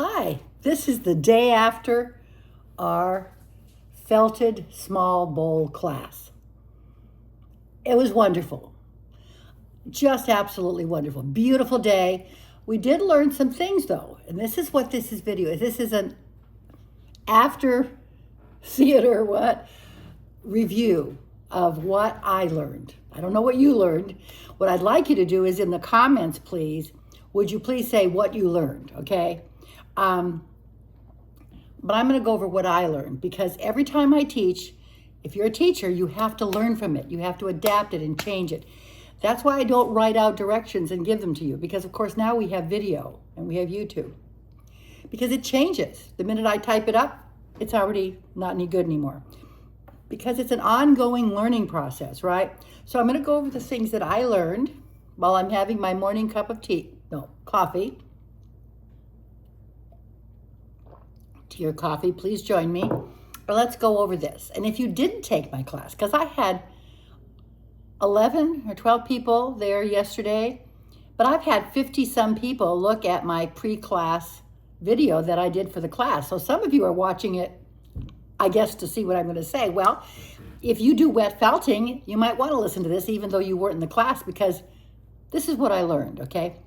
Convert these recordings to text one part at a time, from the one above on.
Hi, this is the day after our felted small bowl class. It was wonderful. Just absolutely wonderful. Beautiful day. We did learn some things though, and this is what this is video is. This is an after theater review of what I learned. I don't know what you learned. What I'd like you to do is in the comments, please, would you please say what you learned, okay? But I'm going to go over what I learned, because every time I teach, if you're a teacher, you have to learn from it. You have to adapt it and change it. That's why I don't write out directions and give them to you, because of course now we have video and we have YouTube. Because it changes. The minute I type it up, it's already not any good anymore. Because it's an ongoing learning process, right? So I'm going to go over the things that I learned while I'm having my morning cup of coffee. Tea or coffee, please join me. But let's go over this. And if you didn't take my class, because I had 11 or 12 people there yesterday, but I've had 50 some people look at my pre-class video that I did for the class. So some of you are watching it, I guess, to see what I'm going to say. Well, if you do wet felting, you might want to listen to this even though you weren't in the class, because this is what I learned, okay?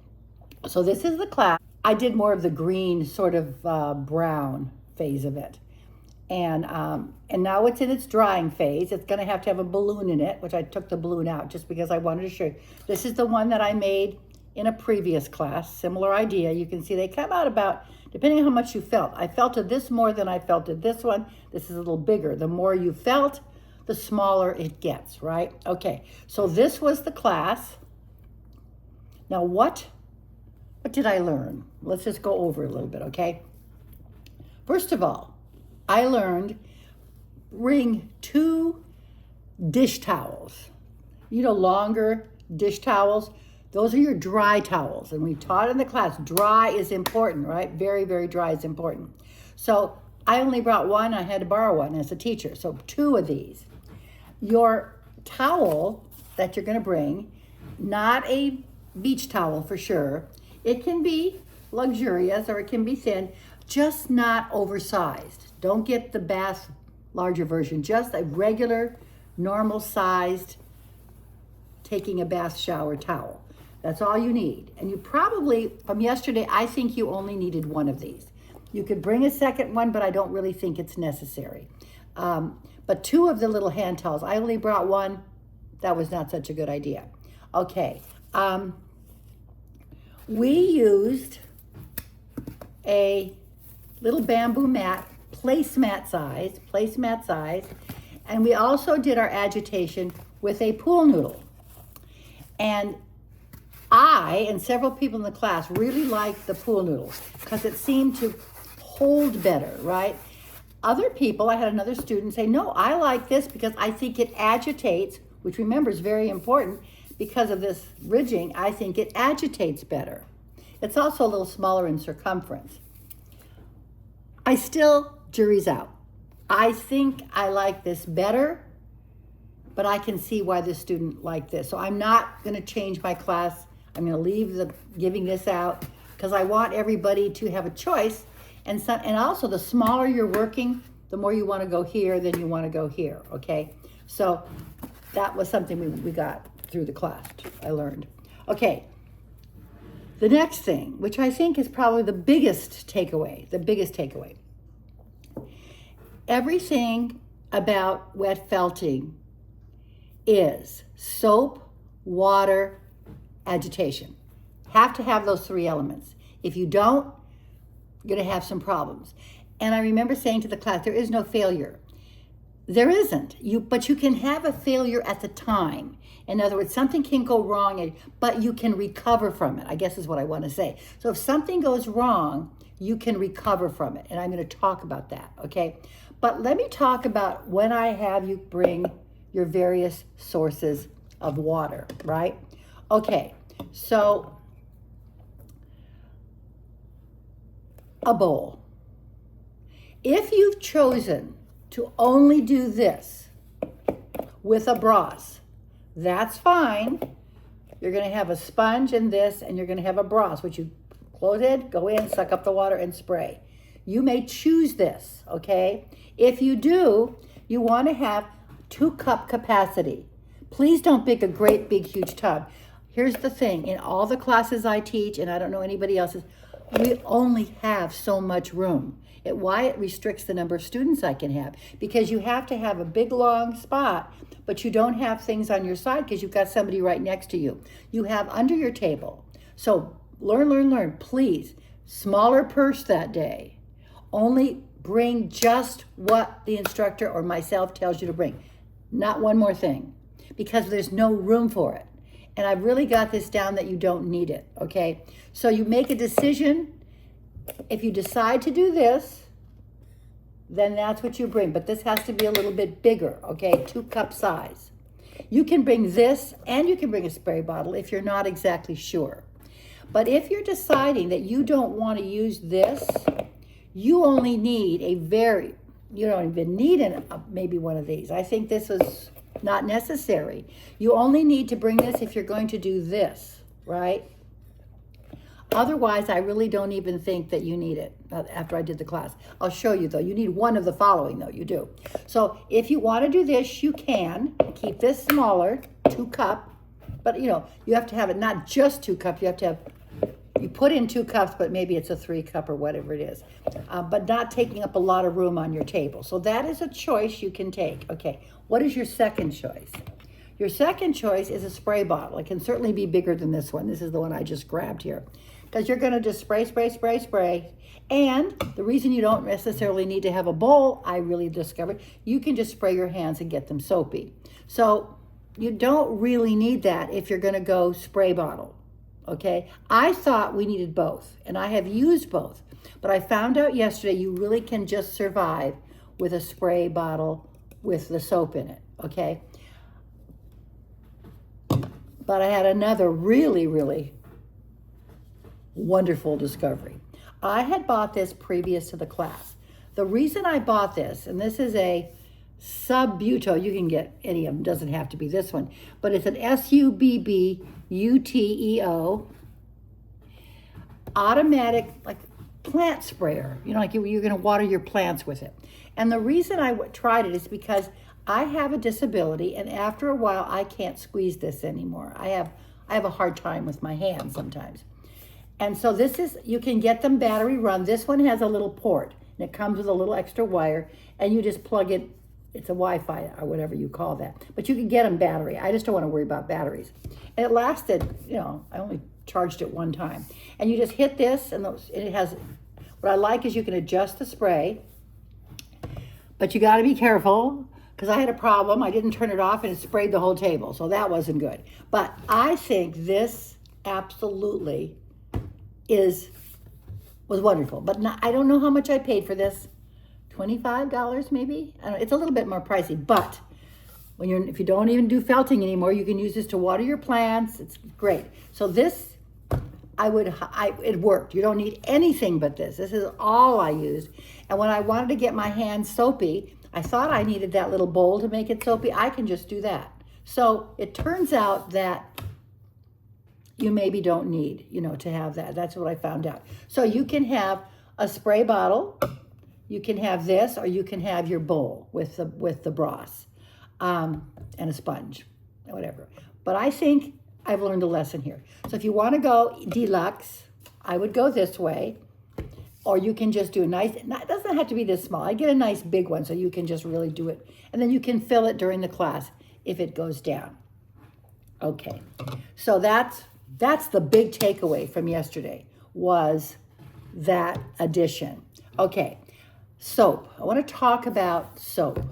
So this is the class. I did more of the green sort of brown phase of it. And now it's in its drying phase. It's going to have a balloon in it, which I took the balloon out just because I wanted to show you. This is the one that I made in a previous class. Similar idea. You can see they come out about, depending on how much you felt. I felted this more than I felted this one. This is a little bigger. The more you felt, the smaller it gets, right? Okay, so this was the class. Now what did I learn? Let's just go over a little bit, okay? First of all, I learned bring 2 dish towels. You know, longer dish towels. Those are your dry towels. And we taught in the class, dry is important, right? Very, very dry is important. So I only brought one. I had to borrow one as a teacher. So 2 of these. Your towel that you're going to bring, not a beach towel for sure. It can be luxurious or it can be thin, just not oversized. Don't get the bath larger version, just a regular, normal sized taking a bath shower towel. That's all you need. And you probably, from yesterday, I think you only needed 1 of these. You could bring a second one, but I don't really think it's necessary. But 2 of the little hand towels, I only brought 1. That was not such a good idea. Okay. We used a little bamboo mat, placemat size, and we also did our agitation with a pool noodle. And I and several people in the class really liked the pool noodles because it seemed to hold better, right? Other people, I had another student say, no, I like this because I think it agitates, which remember is very important because of this ridging. I think it agitates better. It's also a little smaller in circumference. Jury's out. I think I like this better, but I can see why the student liked this. So I'm not going to change my class. I'm going to leave giving this out because I want everybody to have a choice. And also the smaller you're working, the more you want to go here than you want to go here, okay? So that was something we got through the class, I learned. Okay, the next thing, which I think is probably the biggest takeaway. Everything about wet felting is soap, water, agitation. Have to have those 3 elements. If you don't, you're going to have some problems. And I remember saying to the class, there is no failure. There isn't. But you can have a failure at the time. In other words, something can go wrong, but you can recover from it, I guess is what I want to say. So if something goes wrong, you can recover from it. And I'm going to talk about that, okay? But let me talk about when I have you bring your various sources of water, right? Okay, so a bowl. If you've chosen to only do this with a broth, that's fine. You're going to have a sponge and this, and you're going to have a broth, which you Closed, go in, suck up the water, and spray. You may choose this, okay? If you do, you want to have 2-cup capacity. Please don't pick a great, big, huge tub. Here's the thing. In all the classes I teach, and I don't know anybody else's, we only have so much room. Why it restricts the number of students I can have. Because you have to have a big, long spot, but you don't have things on your side because you've got somebody right next to you. You have under your table. So learn. Please, smaller purse that day. Only bring just what the instructor or myself tells you to bring. Not one more thing, because there's no room for it. And I've really got this down that you don't need it, okay? So you make a decision. If you decide to do this, then that's what you bring. But this has to be a little bit bigger, okay? 2-cup size. You can bring this and you can bring a spray bottle if you're not exactly sure. But if you're deciding that you don't want to use this, you only need you don't even need maybe one of these. I think this is not necessary. You only need to bring this if you're going to do this, right? Otherwise, I really don't even think that you need it after I did the class. I'll show you, though. You need one of the following, though. You do. So if you want to do this, you can. Keep this smaller, 2-cup. But, you have to have it not just 2 cups. You have to have, you put in 2 cups, but maybe it's a 3-cup or whatever it is. But not taking up a lot of room on your table. So that is a choice you can take. Okay, what is your second choice? Your second choice is a spray bottle. It can certainly be bigger than this one. This is the one I just grabbed here. Because you're going to just spray. And the reason you don't necessarily need to have a bowl, I really discovered, you can just spray your hands and get them soapy. So you don't really need that if you're going to go spray bottle, okay? I thought we needed both, and I have used both. But I found out yesterday you really can just survive with a spray bottle with the soap in it, okay? But I had another really wonderful discovery. I had bought this previous to the class. The reason I bought this, and this is a Subbuto, you can get any of them, doesn't have to be this one, but it's an Subbuteo automatic like plant sprayer. Like you're going to water your plants with it. And the reason I tried it is because I have a disability, and after a while I can't squeeze this anymore. I have a hard time with my hands sometimes. And so you can get them battery run. This one has a little port, and it comes with a little extra wire, and you just plug it. It's a Wi-Fi or whatever you call that. But you can get them battery. I just don't want to worry about batteries. And it lasted, I only charged it one time. And you just hit this, and it has, what I like is you can adjust the spray, but you got to be careful, because I had a problem. I didn't turn it off, and it sprayed the whole table, so that wasn't good. But I think this absolutely was wonderful. But I don't know how much I paid for this. $25 maybe? I don't know. It's a little bit more pricey, but if you don't even do felting anymore, you can use this to water your plants. It's great. So this, it worked. You don't need anything but this. This is all I used. And when I wanted to get my hands soapy, I thought I needed that little bowl to make it soapy. I can just do that. So it turns out that you maybe don't need, to have that. That's what I found out. So you can have a spray bottle, you can have this, or you can have your bowl with the broth and a sponge, whatever. But I think I've learned a lesson here. So if you want to go deluxe, I would go this way, or you can just do a nice, it doesn't have to be this small. I get a nice big one so you can just really do it. And then you can fill it during the class if it goes down. Okay, so that's the big takeaway from yesterday, was that addition. Okay, soap. I want to talk about soap.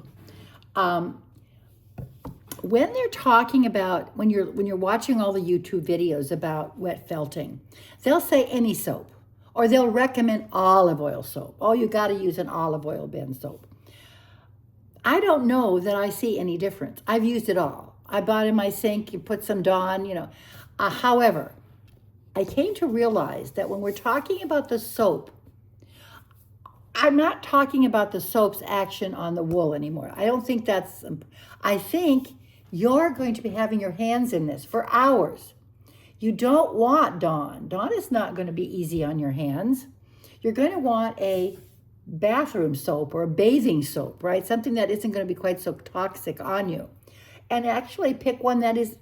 When they're talking about, when you're watching all the YouTube videos about wet felting, they'll say any soap, or they'll recommend olive oil soap. Oh, you got to use an olive oil bin soap. I don't know that I see any difference. I've used it all. I bought in my sink, you put some Dawn, however, I came to realize that when we're talking about the soap, I'm not talking about the soap's action on the wool anymore. I don't think I think you're going to be having your hands in this for hours. You don't want Dawn. Dawn is not going to be easy on your hands. You're going to want a bathroom soap or a bathing soap, right? Something that isn't going to be quite so toxic on you. And actually pick one that is,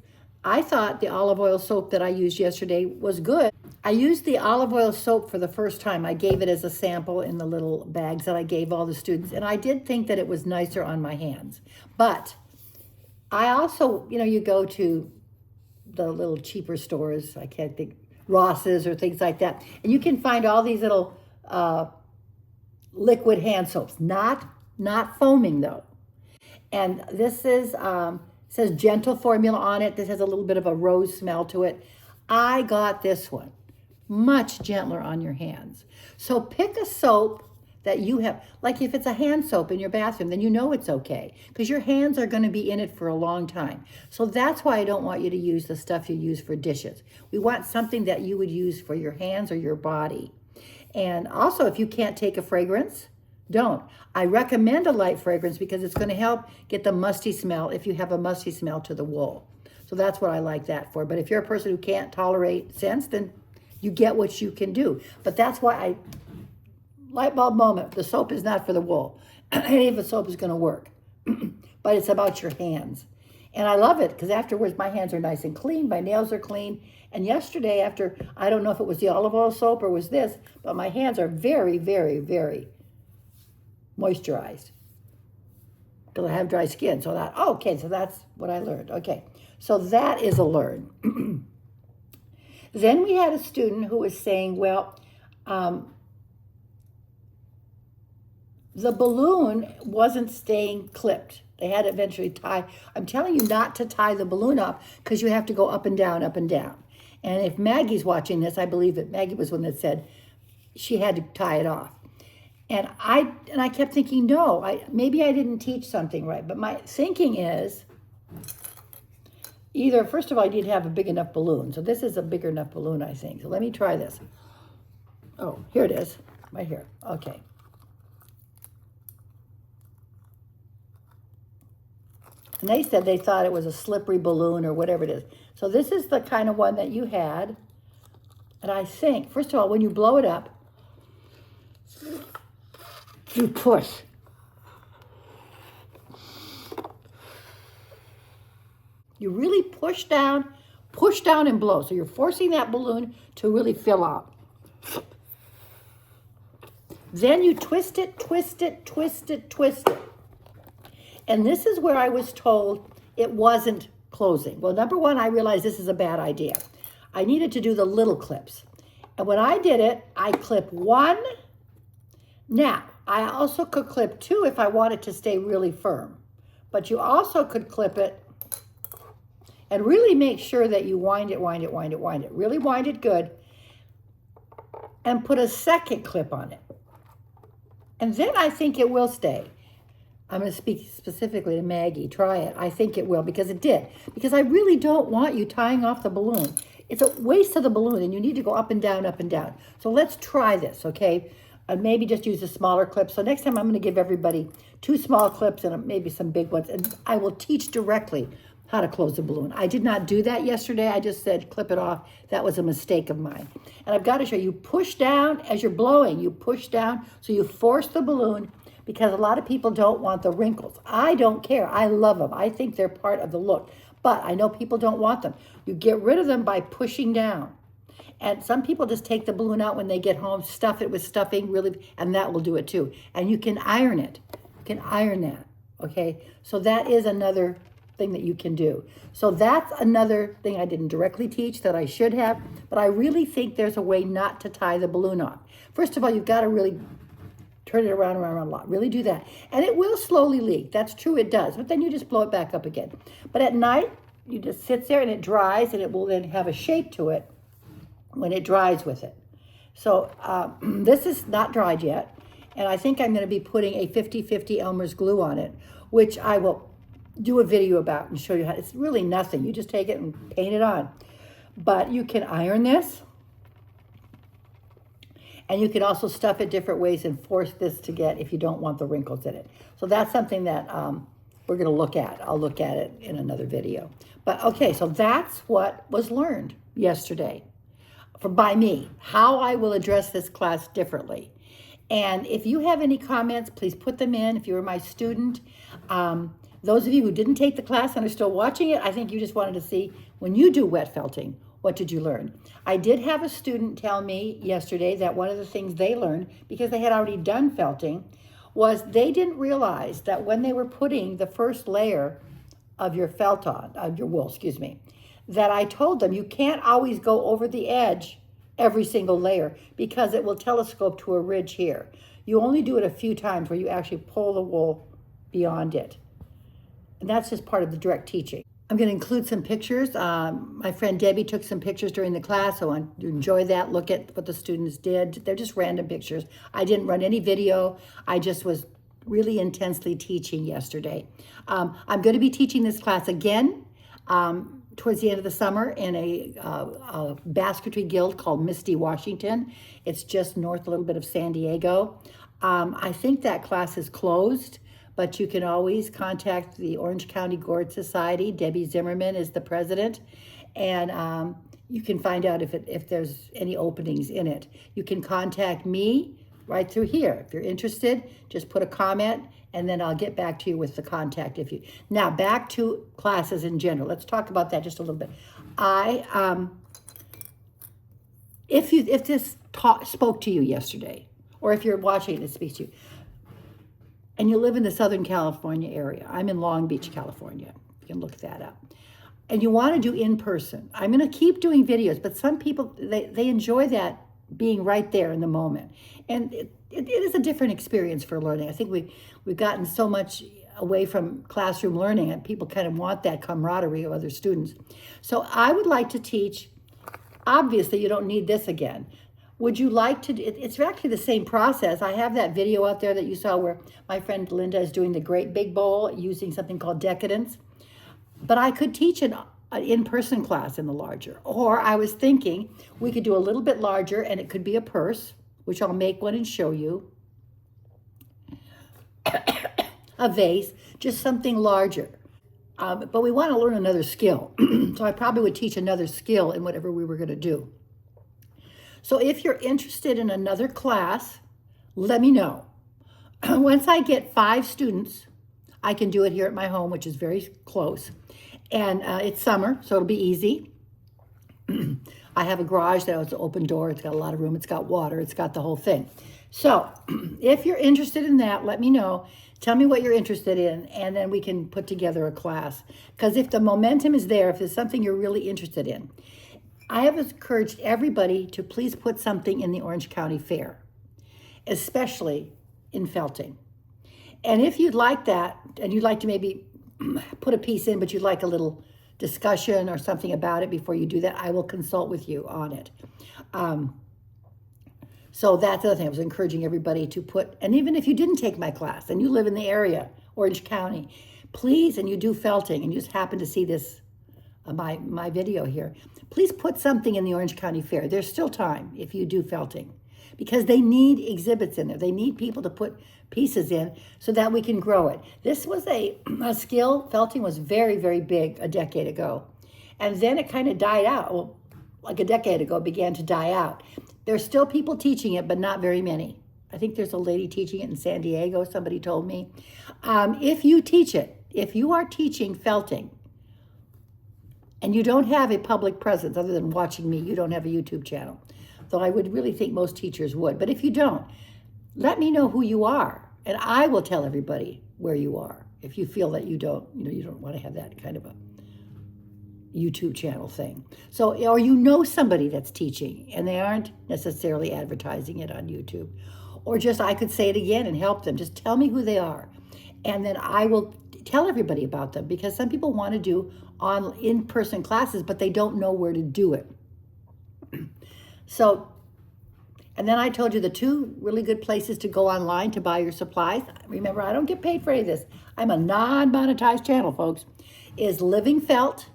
I thought the olive oil soap that I used yesterday was good. I used the olive oil soap for the first time. I gave it as a sample in the little bags that I gave all the students. And I did think that it was nicer on my hands. But I also, you go to the little cheaper stores, I can't think, Ross's or things like that. And you can find all these little liquid hand soaps, not foaming though. And this is, says gentle formula on it. This has a little bit of a rose smell to it. I got this one, much gentler on your hands. So pick a soap that you have, like if it's a hand soap in your bathroom, then you know it's okay because your hands are going to be in it for a long time. So that's why I don't want you to use the stuff you use for dishes. We want something that you would use for your hands or your body. And also, if you can't take a fragrance, don't. I recommend a light fragrance because it's going to help get the musty smell if you have a musty smell to the wool. So that's what I like that for. But if you're a person who can't tolerate scents, then you get what you can do. But that's why light bulb moment, the soap is not for the wool. Any of the soap is going to work. But it's about your hands. And I love it because afterwards my hands are nice and clean, my nails are clean. And yesterday after, I don't know if it was the olive oil soap or was this, but my hands are very, very, very moisturized because I have dry skin. So okay, so that's what I learned. Okay, so that is a learn. Then we had a student who was saying, well, the balloon wasn't staying clipped. They had to eventually tie. I'm telling you not to tie the balloon up because you have to go up and down, up and down. And if Maggie's watching this, I believe that Maggie was one that said she had to tie it off. And I kept thinking, no, maybe I didn't teach something right. But my thinking is either, first of all, I didn't have a big enough balloon. So this is a big enough balloon, I think. So let me try this. Oh, here it is, right here. Okay. And they said they thought it was a slippery balloon or whatever it is. So this is the kind of one that you had. And I think, first of all, when you blow it up, you push. You really push down and blow. So you're forcing that balloon to really fill out. Then you twist it, twist it, twist it, twist it. And this is where I was told it wasn't closing. Well, number one, I realized this is a bad idea. I needed to do the little clips. And when I did it, I clip one. Now, I also could clip two if I wanted to stay really firm. But you also could clip it and really make sure that you wind it, wind it, wind it, wind it. Really wind it good. And put a second clip on it. And then I think it will stay. I'm going to speak specifically to Maggie. Try it. I think it will because it did. Because I really don't want you tying off the balloon. It's a waste of the balloon and you need to go up and down, up and down. So let's try this, okay? And maybe just use a smaller clip. So next time I'm going to give everybody 2 small clips and maybe some big ones. And I will teach directly how to close the balloon. I did not do that yesterday. I just said clip it off. That was a mistake of mine. And I've got to show you, push down as you're blowing. You push down so you force the balloon because a lot of people don't want the wrinkles. I don't care. I love them. I think they're part of the look. But I know people don't want them. You get rid of them by pushing down. And some people just take the balloon out when they get home, stuff it with stuffing, really, and that will do it too. And you can iron it. You can iron that, okay? So that is another thing that you can do. So that's another thing I didn't directly teach that I should have, but I really think there's a way not to tie the balloon off. First of all, you've got to really turn it around a lot. Really do that. And it will slowly leak. That's true, it does. But then you just blow it back up again. But at night, you just sit there and it dries and it will then have a shape to it when it dries with it. So this is not dried yet. And I think I'm going to be putting a 50/50 Elmer's glue on it, which I will do a video about and show you how. It's really nothing. You just take it and paint it on. But you can iron this. And you can also stuff it different ways and force this to get if you don't want the wrinkles in it. So that's something that we're going to look at. I'll look at it in another video. But okay, so that's what was learned yesterday by me, how I will address this class differently. And if you have any comments, please put them in. If you were my student, those of you who didn't take the class and are still watching it, I think you just wanted to see, when you do wet felting, what did you learn? I did have a student tell me yesterday that one of the things they learned, because they had already done felting, was they didn't realize that when they were putting the first layer of your felt on, of your wool, excuse me, that I told them you can't always go over the edge every single layer because it will telescope to a ridge here. You only do it a few times where you actually pull the wool beyond it. And that's just part of the direct teaching. I'm going to include some pictures. My friend Debbie took some pictures during the class. So I want you to enjoy that. Look at what the students did. They're just random pictures. I didn't run any video. I just was really intensely teaching yesterday. I'm going to be teaching this class again towards the end of the summer in a basketry guild called Misty Washington. It's just north a little bit of San Diego. I think that class is closed, but you can always contact the Orange County Gourd Society. Debbie Zimmerman is the president, and you can find out if there's any openings in it. You can contact me right through here. If you're interested, just put a comment, and then I'll get back to you with the contact. Now back to classes in general. Let's talk about that just a little bit. If this spoke to you yesterday, or if you're watching and it speaks to you, and you live in the Southern California area, I'm in Long Beach, California. You can look that up. And you want to do in-person. I'm going to keep doing videos, but some people, they enjoy that being right there in the moment. And it is a different experience for learning. I think we've gotten so much away from classroom learning, and people kind of want that camaraderie of other students. So I would like to teach. Obviously, you don't need this again. Would you like to, it's actually the same process. I have that video out there that you saw where my friend Linda is doing the great big bowl using something called Decadence. But I could teach an in-person class in the larger. Or I was thinking we could do a little bit larger, and it could be a purse, which I'll make one and show you. A vase, just something larger. But we want to learn another skill. So I probably would teach another skill in whatever we were going to do. So if you're interested in another class, let me know. Once I get 5 students, I can do it here at my home, which is very close. And it's summer, so it'll be easy. I have a garage that has an open door. It's got a lot of room. It's got water. It's got the whole thing. So if you're interested in that, let me know. Tell me what you're interested in, and then we can put together a class. Because if the momentum is there, if there's something you're really interested in, I have encouraged everybody to please put something in the Orange County Fair, especially in felting. And if you'd like that, and you'd like to maybe put a piece in, but you'd like a little discussion or something about it before you do that, I will consult with you on it. So that's the other thing. I was encouraging everybody to put, and even if you didn't take my class and you live in the area, Orange County, please, and you do felting, and you just happen to see this, my video here, please put something in the Orange County Fair. There's still time if you do felting, because they need exhibits in there. They need people to put pieces in so that we can grow it. This was a skill. Felting was very, very big a decade ago. And then it kind of died out. Well, like a decade ago, it began to die out. There's still people teaching it, but not very many. I think there's a lady teaching it in San Diego, somebody told me. If you teach it, if you are teaching felting, and you don't have a public presence other than watching me, you don't have a YouTube channel, though I would really think most teachers would. But if you don't, let me know who you are, and I will tell everybody where you are. If you feel that you don't want to have that kind of a YouTube channel thing. So, or you know somebody that's teaching and they aren't necessarily advertising it on YouTube. Or just, I could say it again and help them. Just tell me who they are. And then I will tell everybody about them, because some people want to do in-person classes, but they don't know where to do it. So, and then I told you the 2 really good places to go online to buy your supplies. Remember, I don't get paid for any of this. I'm a non-monetized channel, folks. Is Living Felt,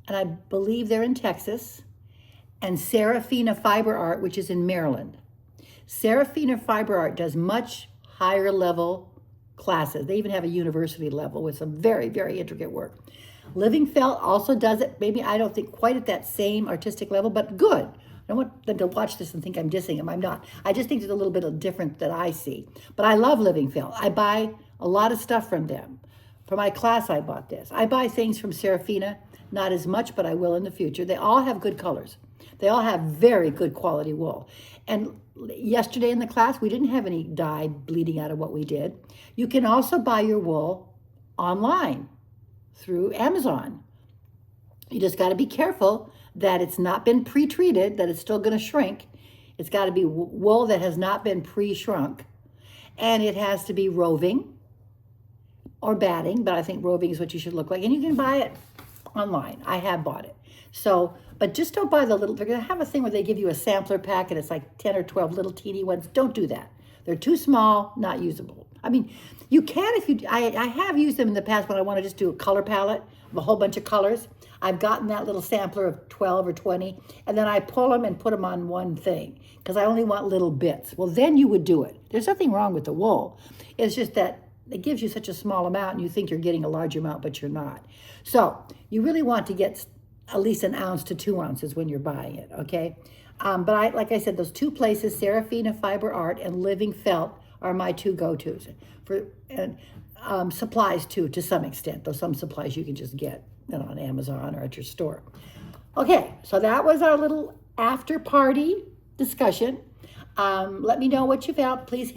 and I believe they're in Texas, and Serafina Fiber Art, which is in Maryland. Serafina Fiber Art does much higher level classes. They even have a university level with some very, very intricate work. Living Felt also does it. Maybe I don't think quite at that same artistic level, but good. I don't want them to watch this and think I'm dissing them. I'm not. I just think there's a little bit of different that I see. But I love Living Felt. I buy a lot of stuff from them. For my class, I bought this. I buy things from Serafina, not as much, but I will in the future. They all have good colors. They all have very good quality wool. And yesterday in the class, we didn't have any dye bleeding out of what we did. You can also buy your wool online through Amazon. You just got to be careful that it's not been pre-treated, that it's still going to shrink. It's got to be wool that has not been pre-shrunk. And it has to be roving or batting, but I think roving is what you should look like. And you can buy it online. I have bought it. So, but just don't buy the little, they're going to have a thing where they give you a sampler pack and it's like 10 or 12 little teeny ones. Don't do that. They're too small, not usable. I mean, you can if you, I have used them in the past when I want to just do a color palette of a whole bunch of colors. I've gotten that little sampler of 12 or 20, and then I pull them and put them on one thing because I only want little bits. Well, then you would do it. There's nothing wrong with the wool. It's just that it gives you such a small amount and you think you're getting a large amount, but you're not. So you really want to get at least 1 ounce to 2 ounces when you're buying it, okay? But like I said, those two places, Serafina Fiber Art and Living Felt, are my two go-tos. Supplies too, to some extent, though some supplies you can just get on Amazon or at your store. Okay, so that was our little after-party discussion. Let me know what you found. Please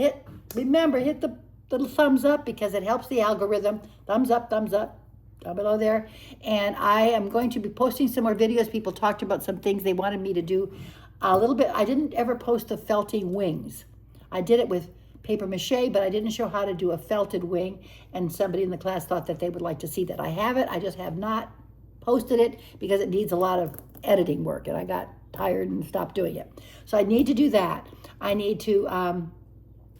remember, hit the little thumbs up because it helps the algorithm. Thumbs up, down below there. And I am going to be posting some more videos. People talked about some things they wanted me to do a little bit. I didn't ever post the felting wings. I did it with paper mache, but I didn't show how to do a felted wing. And somebody in the class thought that they would like to see that. I have it. I just have not posted it because it needs a lot of editing work. And I got tired and stopped doing it. So I need to do that. I need to,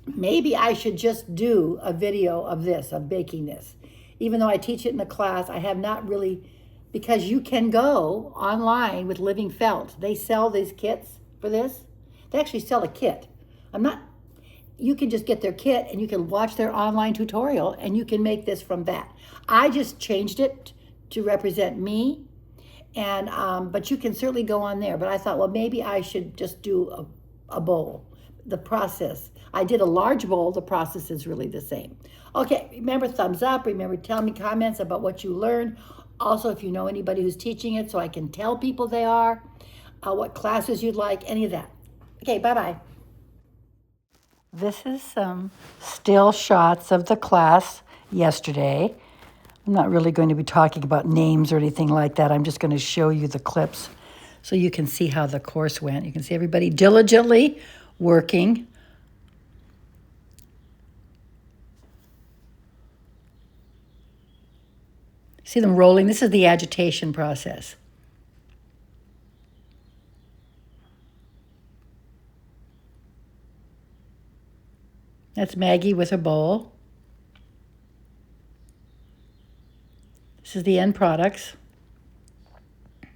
maybe I should just do a video of this, of baking this. Even though I teach it in the class, I have not really, because you can go online with Living Felt. They sell these kits for this. They actually sell a kit. You can just get their kit and you can watch their online tutorial and you can make this from that. I just changed it to represent me, and but you can certainly go on there. But I thought, well, maybe I should just do a bowl. The process. I did a large bowl. The process is really the same. Okay, remember, thumbs up. Remember, tell me comments about what you learned. Also, if you know anybody who's teaching it so I can tell people they are, what classes you'd like, any of that. Okay, bye-bye. This is some still shots of the class yesterday. I'm not really going to be talking about names or anything like that. I'm just going to show you the clips so you can see how the course went. You can see everybody diligently working. See them rolling? This is the agitation process. That's Maggie with a bowl. This is the end products. I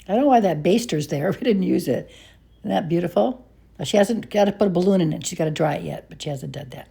don't know why that baster's there. We didn't use it. Isn't that beautiful? She hasn't got to put a balloon in it. She's got to dry it yet, but she hasn't done that.